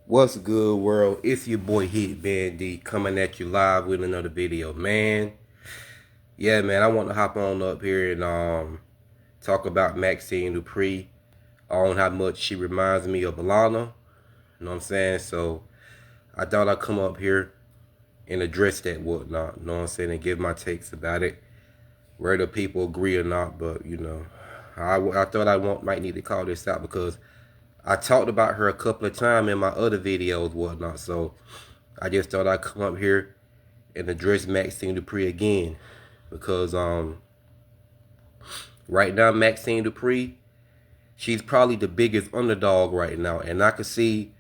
What's good, world? It's your boy Hit Band D coming at you live with another video, man. Yeah, man, I want to hop on up here and talk about Maxxine Dupri on how much she reminds me of Lana. You know what I'm saying? So I thought I'd come up here and address that whatnot. You know what I'm saying? And give my takes about it, whether people agree or not. But I thought might need to call this out because I talked about her a couple of times in my other videos, whatnot. So I just thought I'd come up here and address Maxxine Dupri again, because right now Maxxine Dupri, she's probably the biggest underdog right now, and I can see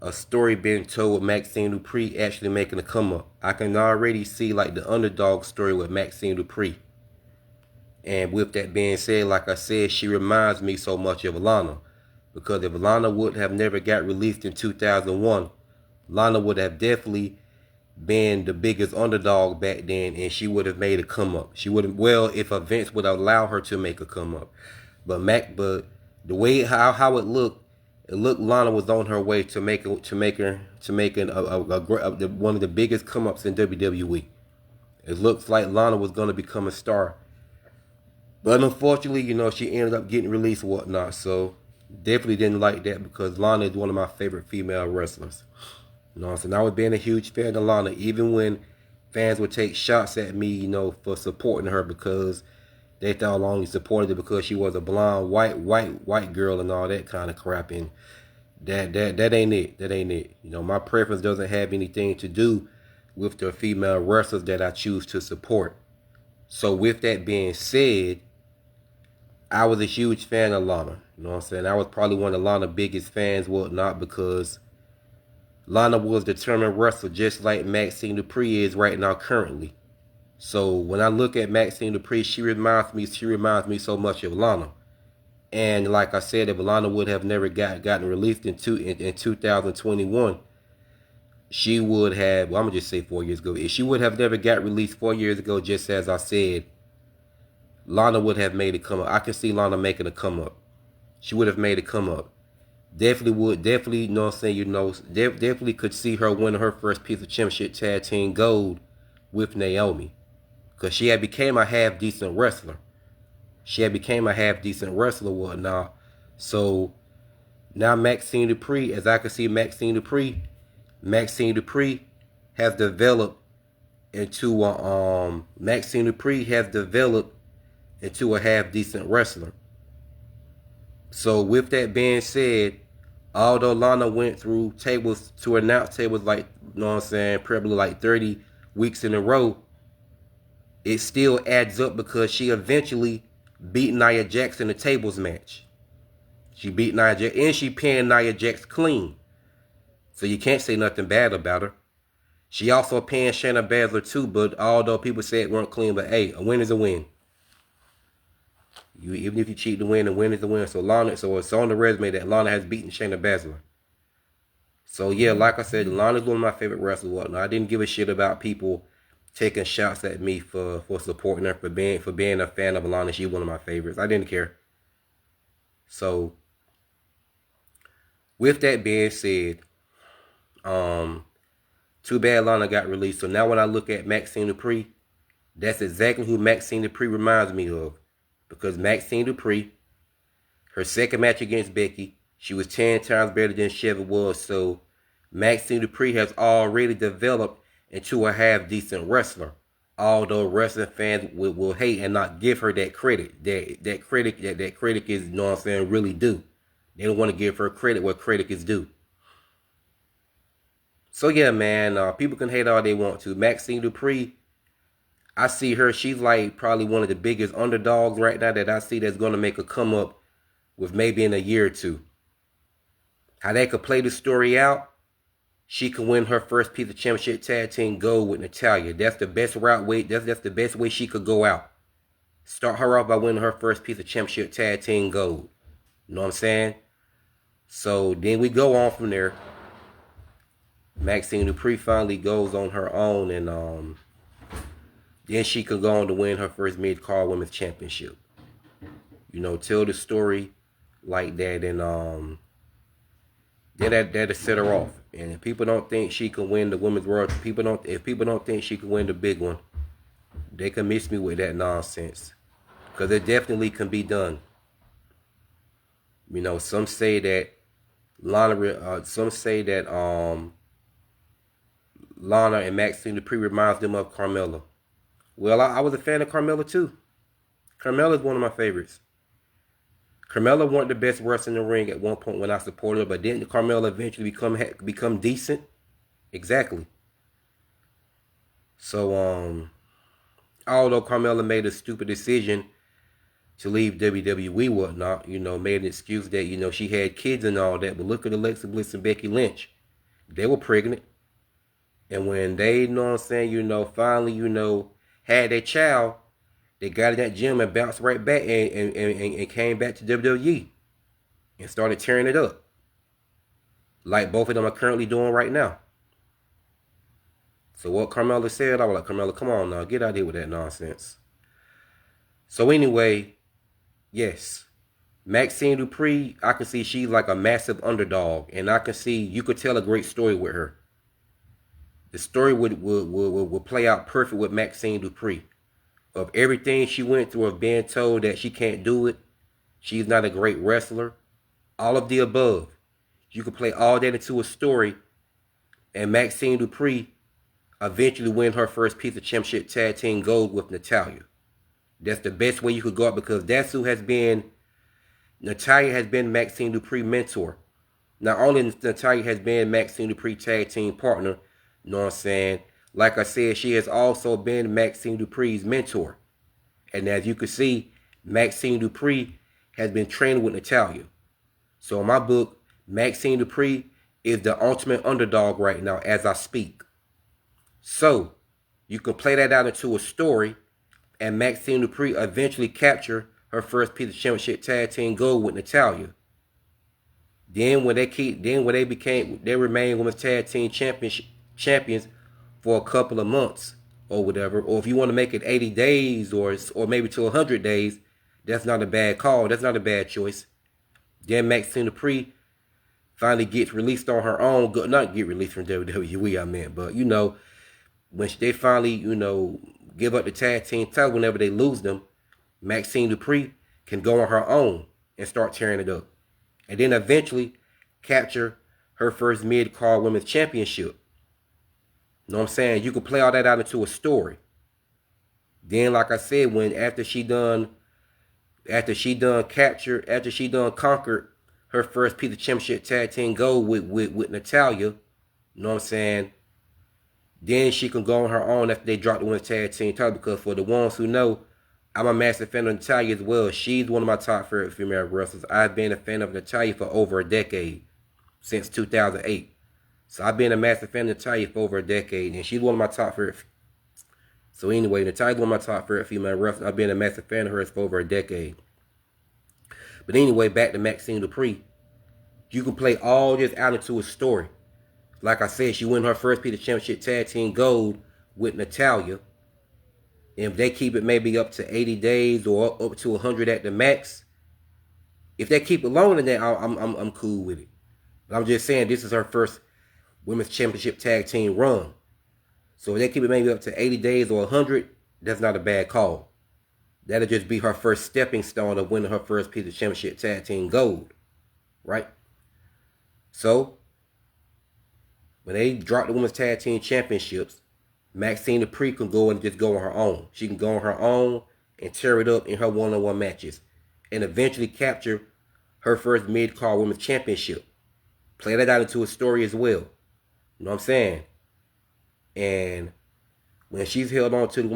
a story being told with Maxxine Dupri actually making a come up. I can already see like the underdog story with Maxxine Dupri. And with that being said, like I said, she reminds me so much of Lana. Because if Lana would have never got released in 2001, Lana would have definitely been the biggest underdog back then, and she would have made a come up. She would have, well, if events would allow her to make a come up. But the way how it looked Lana was on her way to making one of the biggest come ups in WWE. It looks like Lana was gonna become a star, but unfortunately, she ended up getting released and whatnot. So definitely didn't like that, because Lana is one of my favorite female wrestlers. You know what I'm saying? I was being a huge fan of Lana, even when fans would take shots at me, for supporting her, because they thought I only supported her because she was a blonde, white girl and all that kind of crap. And that ain't it. That ain't it. My preference doesn't have anything to do with the female wrestlers that I choose to support. So with that being said, I was a huge fan of Lana. You know what I'm saying? I was probably one of Lana's biggest fans, whatnot, because Lana was a determined wrestler, just like Maxxine Dupri is right now currently. So when I look at Maxxine Dupri, she reminds me so much of Lana. And like I said, if Lana would have never gotten released in 2021, she would have, well, I'm going to just say 4 years ago. If she would have never got released 4 years ago, just as I said, Lana would have made a come up. I can see Lana making a come up. She would have made a come up. Definitely, you know what I'm saying, definitely could see her winning her first piece of championship tag team gold with Naomi. Because she had became a half-decent wrestler. Whatnot. So, now Maxxine Dupri, as I can see Maxxine Dupri has developed into a half-decent wrestler. So with that being said, although Lana went through tables to announce tables like, probably like 30 weeks in a row, it still adds up, because she eventually beat Nia Jax in a tables match. She beat Nia Jax, and she pinned Nia Jax clean. So you can't say nothing bad about her. She also pinned Shayna Baszler too, but although people say it weren't clean, but hey, a win is a win. Even if you cheat to win, a win is a win. So it's on the resume that Lana has beaten Shayna Baszler. So yeah, like I said, Lana's one of my favorite wrestlers. I didn't give a shit about people taking shots at me for supporting her, for being a fan of Lana. She's one of my favorites. I didn't care. So with that being said, too bad Lana got released. So now when I look at Maxxine Dupri, that's exactly who Maxxine Dupri reminds me of. Because Maxxine Dupri, her second match against Becky, she was 10 times better than she ever was. So Maxxine Dupri has already developed into a half-decent wrestler. Although wrestling fans will hate and not give her that credit. That credit is, really due. They don't want to give her credit where credit is due. So yeah, man, people can hate all they want to. Maxxine Dupri, I see her, she's like probably one of the biggest underdogs right now that I see that's going to make a come up with maybe in a year or two. How they could play the story out, she can win her first piece of championship tag team gold with Natalya. That's the best route. That's the best way she could go out. Start her off by winning her first piece of championship tag team gold. You know what I'm saying? So then we go on from there. Maxxine Dupri finally goes on her own, and then she could go on to win her first mid-card women's championship. Tell the story like that, and then that'll set her off. And if people don't think she can win the women's world, if people don't think she can win the big one, they can miss me with that nonsense. Because it definitely can be done. You know, some say that Lana and Maxxine Dupri reminds them of Carmella. Well, I was a fan of Carmella too. Carmella is one of my favorites. Carmella wasn't the best wrestler in the ring at one point when I supported her, but didn't Carmella eventually become decent? Exactly. So, although Carmella made a stupid decision to leave WWE, whatnot, you know, made an excuse that, you know, she had kids and all that, but look at Alexa Bliss and Becky Lynch. They were pregnant. And when they, you know what I'm saying, you know, finally, you know, had their child, they got in that gym and bounced right back and came back to WWE and started tearing it up. Like both of them are currently doing right now. So what Carmella said, I was like, Carmella, come on now, get out of here with that nonsense. So anyway, yes, Maxxine Dupri, I can see she's like a massive underdog, and I can see you could tell a great story with her. The story would play out perfect with Maxxine Dupri. Of everything she went through, of being told that she can't do it, she's not a great wrestler, all of the above. You could play all that into a story, and Maxxine Dupri eventually win her first piece of championship tag team gold with Natalya. That's the best way you could go out, because that's who has been, Natalya has been Maxxine Dupri's mentor. Not only Natalya has been Maxxine Dupri's tag team partner, you know what I'm saying? Like I said, she has also been Maxxine Dupri's mentor. And as you can see, Maxxine Dupri has been training with Natalya. So in my book, Maxxine Dupri is the ultimate underdog right now as I speak. So you can play that out into a story, and Maxxine Dupri eventually capture her first piece of championship tag team gold with Natalya. Then when they remain women's tag team champions for a couple of months or whatever. Or if you want to make it 80 days or maybe to 100 days, that's not a bad call. That's not a bad choice. Then Maxxine Dupri finally gets released on her own. Not get released from WWE, I meant. But, you know, when they finally, you know, give up the tag team title whenever they lose them, Maxxine Dupri can go on her own and start tearing it up. And then eventually capture her first mid-card women's championship. You know what I'm saying? You can play all that out into a story. Then, like I said, after she done conquered her first piece of championship tag team gold with Natalya, you know what I'm saying? Then she can go on her own after they drop the women's tag team title, because for the ones who know, I'm a massive fan of Natalya as well. She's one of my top favorite female wrestlers. I've been a fan of Natalya for over a decade, since 2008. So I've been a massive fan of Natalya for over a decade, and she's one of my top favorite. So anyway, Natalya's one of my top favorite female wrestlers. I've been a massive fan of hers for over a decade. But anyway, back to Maxxine Dupri. You can play all this out into a story. Like I said, she won her first piece of championship tag team gold with Natalya. And if they keep it maybe up to 80 days or up to 100 at the max, if they keep it longer than that, I'm cool with it. But I'm just saying, this is her first women's championship tag team run. So if they keep it maybe up to 80 days or 100, that's not a bad call. That'll just be her first stepping stone of winning her first piece of championship tag team gold. Right? So, when they drop the women's tag team championships, Maxxine Dupri can go and just go on her own. She can go on her own and tear it up in her one-on-one matches. And eventually capture her first mid-card women's championship. Play that out into a story as well. You know what I'm saying? And when she's held on to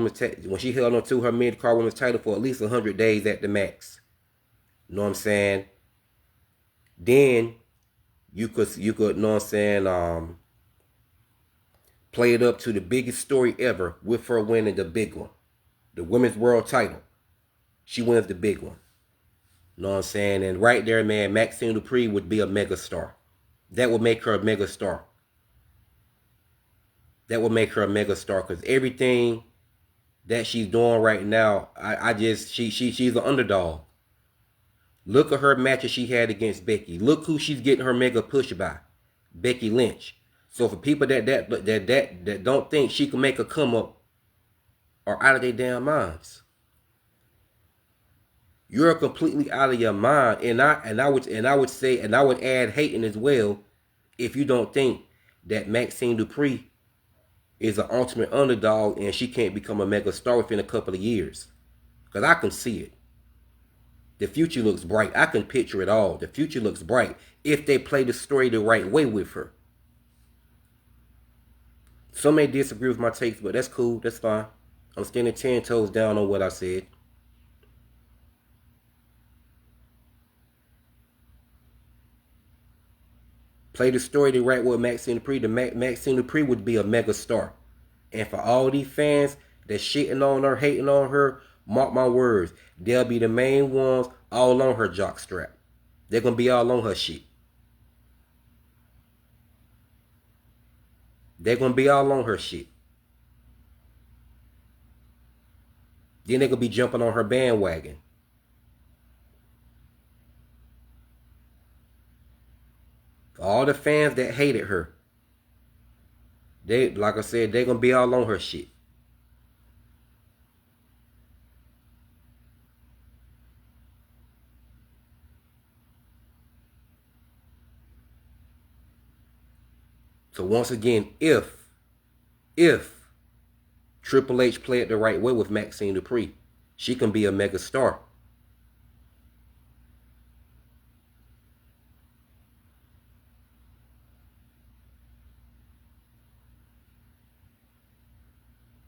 her mid-card women's title for at least 100 days at the max, you know what I'm saying? Then you could, you know what I'm saying, play it up to the biggest story ever with her winning the big one, the women's world title. She wins the big one. You know what I'm saying? And right there, man, Maxxine Dupri would be a megastar. That would make her a megastar. That would make her a megastar, because everything that she's doing right now, she's an underdog. Look at her matches she had against Becky. Look who she's getting her mega push by. Becky Lynch. So for people that don't think she can make a come up are out of their damn minds. You're completely out of your mind, and I would add hating as well if you don't think that Maxxine Dupri is an ultimate underdog and she can't become a mega star within a couple of years. Because I can see it. The future looks bright. I can picture it all. The future looks bright if they play the story the right way with her. Some may disagree with my takes, but that's cool. That's fine. I'm standing 10 toes down on what I said. Play the story the right way with Maxxine Dupri. Maxxine Dupri would be a mega star. And for all these fans that's shitting on her, hating on her, mark my words, they'll be the main ones all on her jockstrap. They're going to be all on her shit. They're going to be all on her shit. Then they're going to be jumping on her bandwagon. All the fans that hated her, they, like I said, they're going to be all on her shit. So once again, if Triple H played it the right way with Maxxine Dupri, she can be a mega star.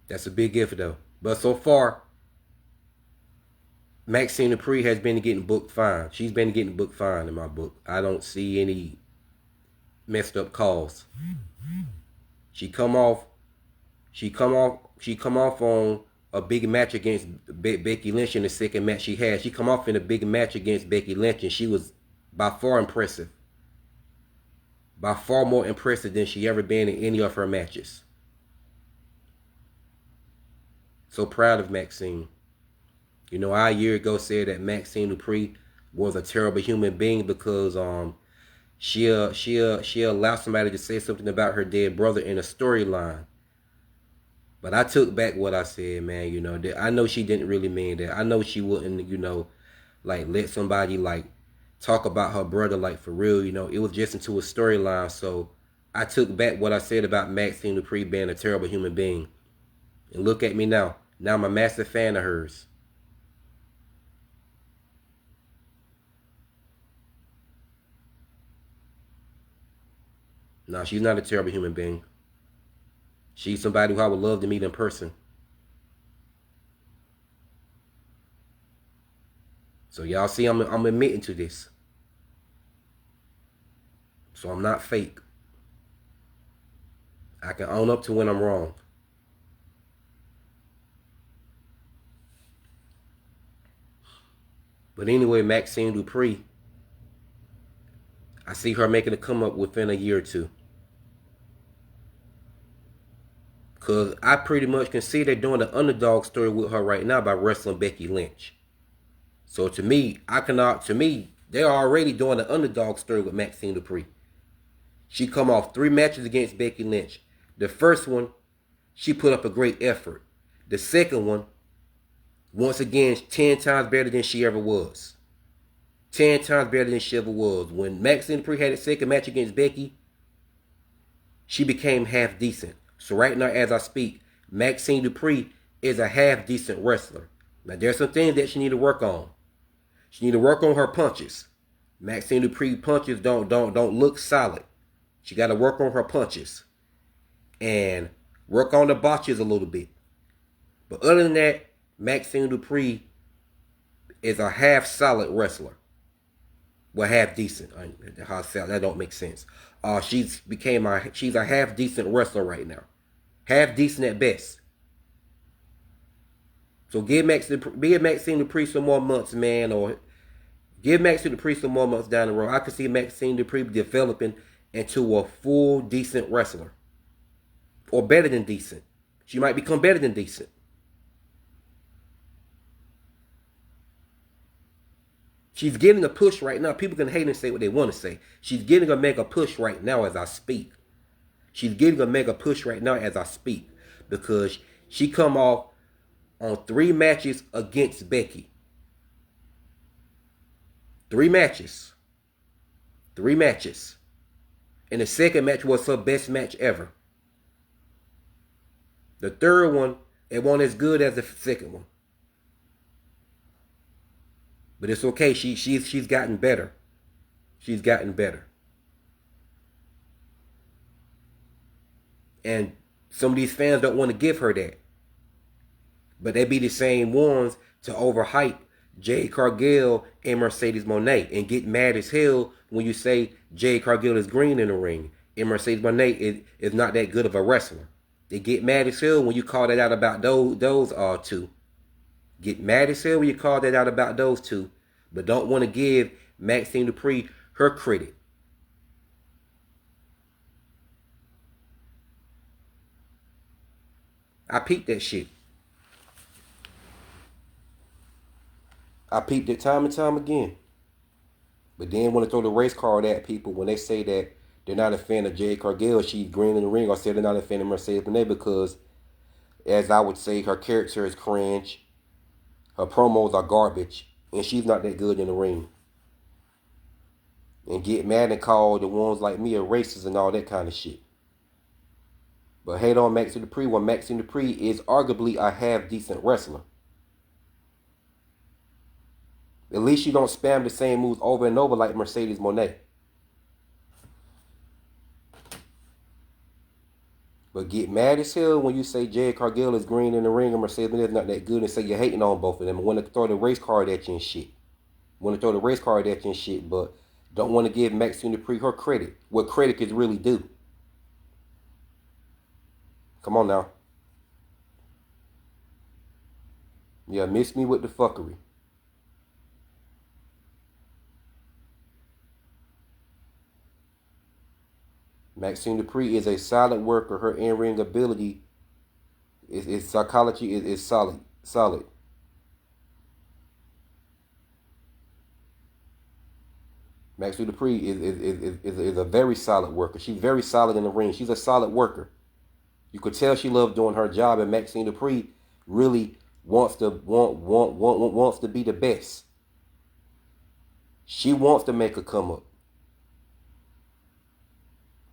That's a big if though. But so far, Maxxine Dupri has been getting booked fine. She's been getting booked fine in my book. I don't see any messed up calls. She come off on a big match against Becky Lynch in the second match she had. She come off in a big match against Becky Lynch, and she was by far impressive. By far more impressive than she ever been in any of her matches. So proud of Maxxine. You know, I a year ago said that Maxxine Dupri was a terrible human being because she'll allow somebody to say something about her dead brother in a storyline. But I took back what I said, man. You know, I know she didn't really mean that. I know she wouldn't, you know, like let somebody like talk about her brother like for real. You know, it was just into a storyline. So I took back what I said about Maxxine Dupri being a terrible human being. And look at me now. Now I'm a massive fan of hers. No, she's not a terrible human being. She's somebody who I would love to meet in person. So y'all see, I'm admitting to this. So I'm not fake. I can own up to when I'm wrong. But anyway, Maxxine Dupri, I see her making a come up within a year or two. Because I pretty much can see they're doing the underdog story with her right now by wrestling Becky Lynch. So to me, they're already doing the underdog story with Maxxine Dupri. She come off 3 matches against Becky Lynch. The first one, she put up a great effort. The second one, once again, 10 times better than she ever was. 10 times better than she ever was. When Maxxine Dupri had a second match against Becky, she became half decent. So right now, as I speak, Maxxine Dupri is a half decent wrestler. Now there's some things that she need to work on. She need to work on her punches. Maxxine Dupri punches don't look solid. She got to work on her punches and work on the botches a little bit. But other than that, Maxxine Dupri is a half solid wrestler. Well, half decent. That don't make sense. She's a half decent wrestler right now. Half decent at best. So give Maxxine Dupri some more months, man, or give Maxxine Dupri some more months down the road. I can see Maxxine Dupri developing into a full decent wrestler. Or better than decent. She might become better than decent. She's getting a push right now. People can hate and say what they want to say. She's getting a mega push right now as I speak. She's getting a mega push right now as I speak. Because she come off on 3 matches against Becky. 3 matches. 3 matches. And the second match was her best match ever. The third one, it wasn't as good as the second one. But it's okay. She's gotten better. She's gotten better. And some of these fans don't want to give her that. But they be the same ones to overhype Jade Cargill and Mercedes Moné and get mad as hell when you say Jade Cargill is green in the ring and Mercedes Moné is not that good of a wrestler. They get mad as hell when you call that out about those two. Get mad as hell when you call that out about those two, but don't want to give Maxxine Dupri her credit. I peeped that shit. I peeped it time and time again. But then want to throw the race card at people when they say that they're not a fan of Jade Cargill. She's green in the ring, or say they're not a fan of Mercedes Moné because, as I would say, her character is cringe. Her promos are garbage. And she's not that good in the ring. And get mad and call the ones like me a racist and all that kind of shit. But hate on Maxxine Dupri when Maxxine Dupri is arguably a half-decent wrestler. At least you don't spam the same moves over and over like Mercedes Moné. But get mad as hell when you say Jade Cargill is green in the ring and Mercedes Moné is not that good and say you're hating on both of them and want to throw the race card at you and shit. Want to throw the race card at you and shit, but don't want to give Maxxine Dupri her credit. What credit is really due. Come on now. Yeah, miss me with the fuckery. Maxxine Dupri is a solid worker. Her in-ring ability, is psychology is solid. Maxxine Dupri is a very solid worker. She's very solid in the ring. She's a solid worker. You could tell she loves doing her job, and Maxxine Dupri really wants to be the best. She wants to make a come up.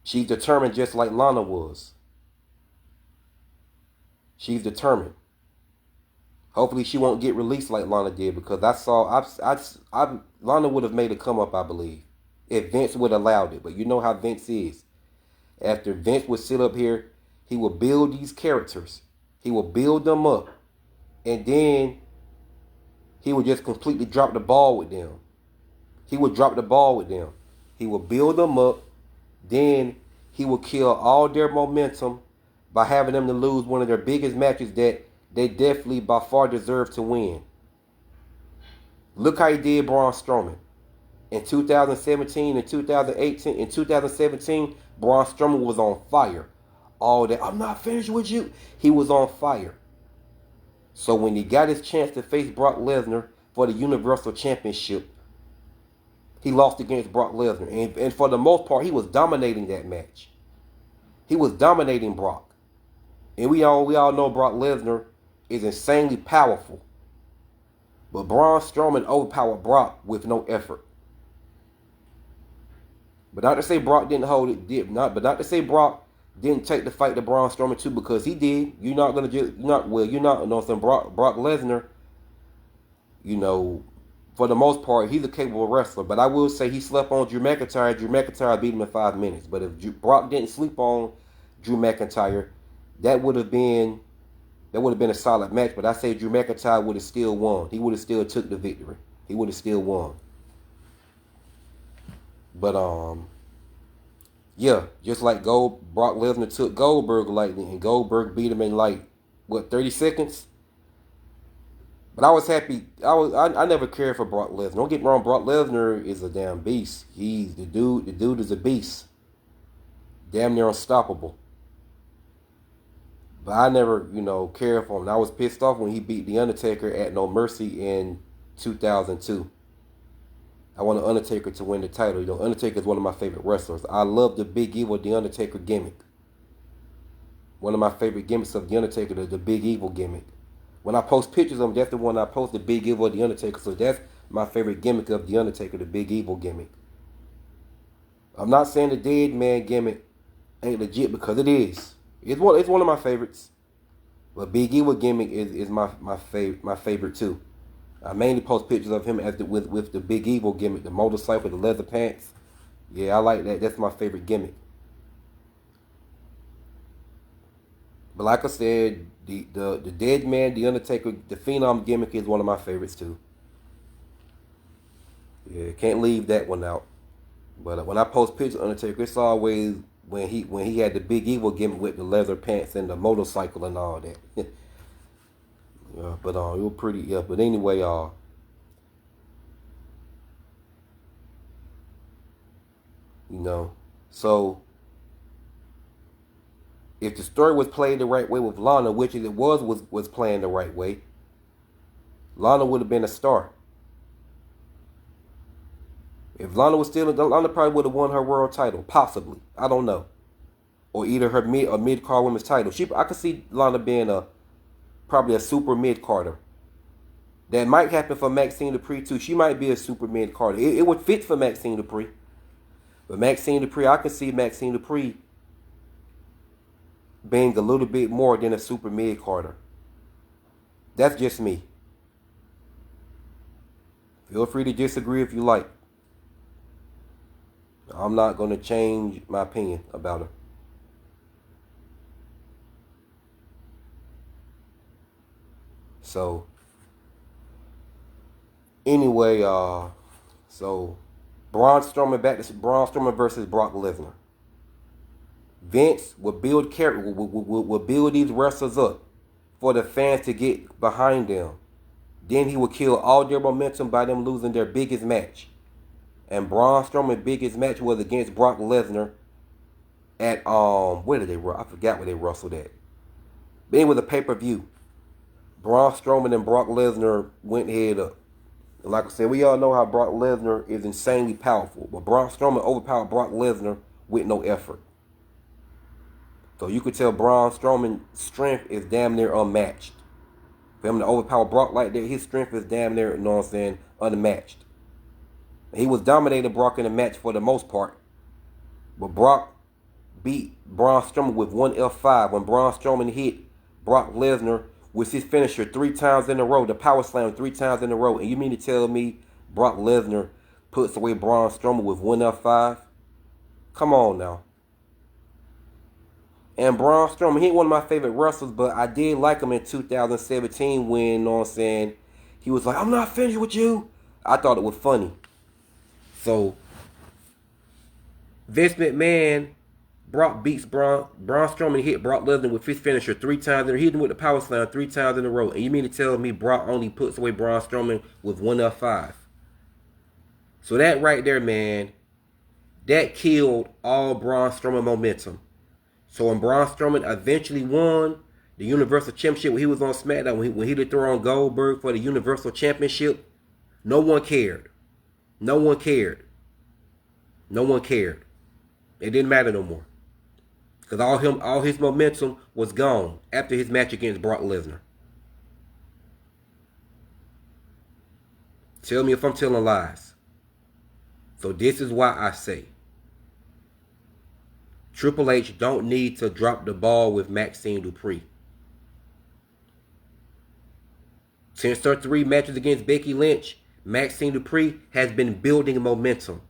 She's determined just like Lana was. She's determined. Hopefully she won't get released like Lana did, because Lana would have made a come up, I believe, if Vince would have allowed it. But you know how Vince is. After Vince would sit up here, he would build these characters. He would build them up. And then he would just completely drop the ball with them. He would drop the ball with them. He would build them up. Then he would kill all their momentum by having them to lose one of their biggest matches that they definitely by far deserve to win. Look how he did Braun Strowman. In 2017 and 2018, in 2017, Braun Strowman was on fire. All that, I'm not finished with you. He was on fire. So when he got his chance to face Brock Lesnar for the Universal Championship, he lost against Brock Lesnar. And for the most part, he was dominating that match. He was dominating Brock. And we all know Brock Lesnar is insanely powerful. But Braun Strowman overpowered Brock with no effort. But not to say Brock didn't hold it, but not to say Brock didn't take the fight to Braun Strowman too, because he did. You're not Brock Lesnar, for the most part, he's a capable wrestler. But I will say he slept on Drew McIntyre. Drew McIntyre beat him in 5 minutes. But if Brock didn't sleep on Drew McIntyre, that would have been a solid match. But I say Drew McIntyre would have still won. He would have still took the victory. He would have still won. But yeah, just like Brock Lesnar took Goldberg lightly, and Goldberg beat him in 30 seconds. But I was happy. I never cared for Brock Lesnar. Don't get me wrong, Brock Lesnar is a damn beast. He's the dude. The dude is a beast. Damn near unstoppable. But I never, cared for him. And I was pissed off when he beat The Undertaker at No Mercy in 2002. I want the Undertaker to win the title. You know, Undertaker is one of my favorite wrestlers. I love the Big Evil, the Undertaker gimmick. One of my favorite gimmicks of the Undertaker, the Big Evil gimmick. When I post pictures of him, that's the one I post, the Big Evil, the Undertaker. So that's my favorite gimmick of the Undertaker, the Big Evil gimmick. I'm not saying the Dead Man gimmick ain't legit, because it is. It's one of my favorites. But Big Evil gimmick is my favorite too. I mainly post pictures of him as with the Big Evil gimmick, the motorcycle, the leather pants. Yeah, I like that. That's my favorite gimmick. But like I said, the Dead Man, the Undertaker, the Phenom gimmick is one of my favorites too. Yeah, can't leave that one out. But when I post pictures of Undertaker, it's always when he had the Big Evil gimmick with the leather pants and the motorcycle and all that. Yeah, but it was pretty. Yeah, but anyway, you know, so if the story was played the right way with Lana, which it was playing the right way, Lana would have been a star. If Lana was still, Lana probably would have won her world title, possibly. I don't know, or either her mid card women's title. I could see Lana being probably a super mid carder. That might happen for Maxxine Dupri too. She might be a super mid carder. It would fit for Maxxine Dupri, but Maxxine Dupri, I can see Maxxine Dupri being a little bit more than a super mid carder. That's just me. Feel free to disagree if you like. I'm not going to change my opinion about her. So, anyway, so Braun Strowman versus Brock Lesnar. Vince would build these wrestlers up for the fans to get behind them. Then he would kill all their momentum by them losing their biggest match. And Braun Strowman's biggest match was against Brock Lesnar at where did they? I forgot where they wrestled at. But it was a pay-per-view. Braun Strowman and Brock Lesnar went head up. And like I said, we all know how Brock Lesnar is insanely powerful. But Braun Strowman overpowered Brock Lesnar with no effort. So you could tell Braun Strowman's strength is damn near unmatched. For him to overpower Brock like that, his strength is damn near, you know what I'm saying, unmatched. He was dominating Brock in the match for the most part. But Brock beat Braun Strowman with one F5 when Braun Strowman hit Brock Lesnar with his finisher 3 times in a row, the power slam 3 times in a row. And you mean to tell me Brock Lesnar puts away Braun Strowman with one F5? Come on now. And Braun Strowman, he ain't one of my favorite wrestlers, but I did like him in 2017 when, you know what I'm saying, he was like, I'm not finished with you. I thought it was funny. So, Vince McMahon, Brock beats Braun Strowman, hit Brock Lesnar with his finisher 3 times. He hit him with the power slam 3 times in a row. And you mean to tell me Brock only puts away Braun Strowman with one F5? So that right there, man, that killed all Braun Strowman momentum. So when Braun Strowman eventually won the Universal Championship when he was on SmackDown, when he did throw on Goldberg for the Universal Championship, no one cared. No one cared. No one cared. It didn't matter no more. Because all his momentum was gone after his match against Brock Lesnar. Tell me if I'm telling lies. So this is why I say Triple H don't need to drop the ball with Maxxine Dupri. Since her 3 matches against Becky Lynch, Maxxine Dupri has been building momentum.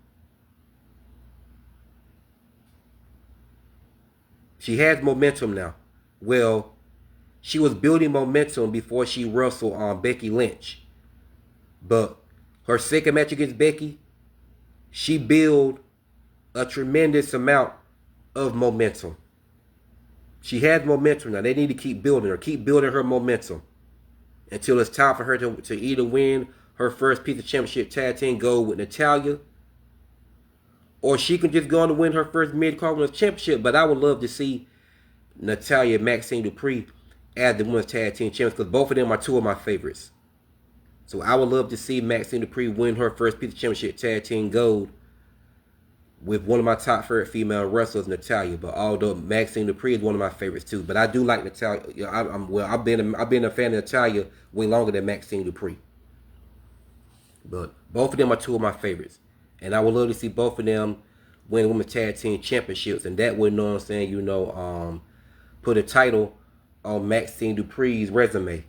She has momentum now. Well, she was building momentum before she wrestled on Becky Lynch. But her second match against Becky, she built a tremendous amount of momentum. She has momentum now. They need to keep building her momentum until it's time for her to either win her first piece of championship tag team gold with Natalya, or she can just go on to win her first mid-card women's championship. But I would love to see Natalya and Maxxine Dupri as the women's tag team champions, because both of them are 2 of my favorites. So I would love to see Maxxine Dupri win her first Pizza Championship Tag Team Gold with one of my top favorite female wrestlers, Natalya. But although Maxxine Dupri is one of my favorites too, but I do like Natalya. You know, I've been a fan of Natalya way longer than Maxxine Dupri. But both of them are two of my favorites, and I would love to see both of them win women's tag team championships, and that would, you know what I'm saying, you know, put a title on Maxxine Dupri's resume.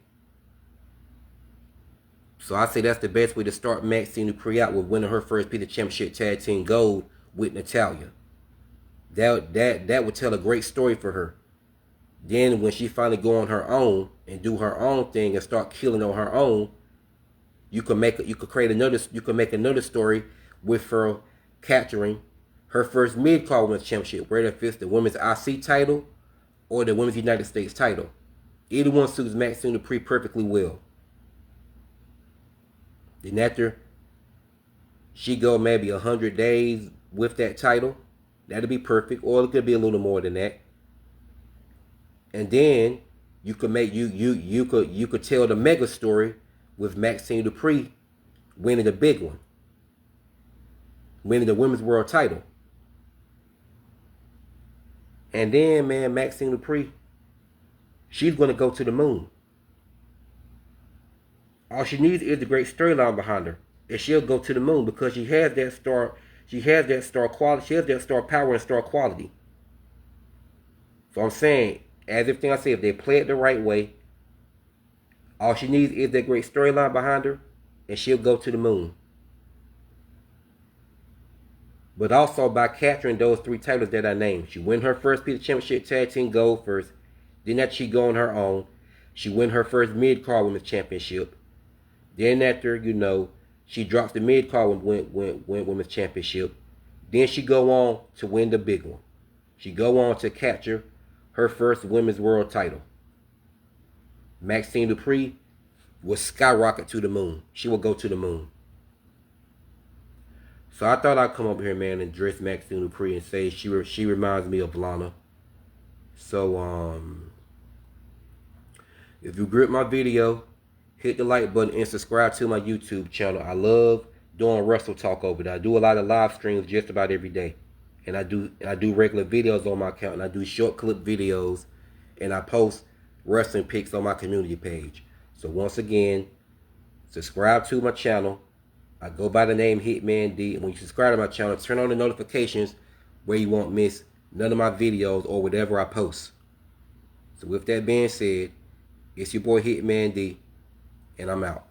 So I say that's the best way to start Maxxine Dupri out, with winning her first Pizza Championship Tag Team Gold with Natalya. That would tell a great story for her. Then when she finally go on her own and do her own thing and start killing on her own, you could make another story with her capturing her first mid-card women's championship, whether if it's the women's IC title or the women's United States title. Either one suits Maxxine Dupri perfectly well. Then after she go maybe 100 days with that title, that'll be perfect, or it could be a little more than that. And then you could make you could tell the mega story with Maxxine Dupri winning the big one, winning the women's world title. And then, man, Maxxine Dupri, she's going to go to the moon. All she needs is a great storyline behind her, and she'll go to the moon because she has that star. She has that star quality. She has that star power and star quality. So I'm saying, as everything I say, if they play it the right way, all she needs is that great storyline behind her, and she'll go to the moon. But also by capturing those 3 titles that I named. She win her first Pizza Championship Tag Team Gold first. Then after she go on her own, she win her first mid-card women's championship. Then after, you know, she drops the mid-card women's championship. Then she go on to win the big one. She go on to capture her first women's world title. Maxxine Dupri will skyrocket to the moon. She will go to the moon. So I thought I'd come up here, man, and address Maxxine Dupri and say she reminds me of Lana. So if you agree with my video, hit the like button and subscribe to my YouTube channel. I love doing wrestle talk over there. I do a lot of live streams just about every day, and I do regular videos on my account, and I do short clip videos, and I post wrestling pics on my community page. So once again, subscribe to my channel. I go by the name Hitman D, and when you subscribe to my channel, turn on the notifications where you won't miss none of my videos or whatever I post. So with that being said, it's your boy Hitman D, and I'm out.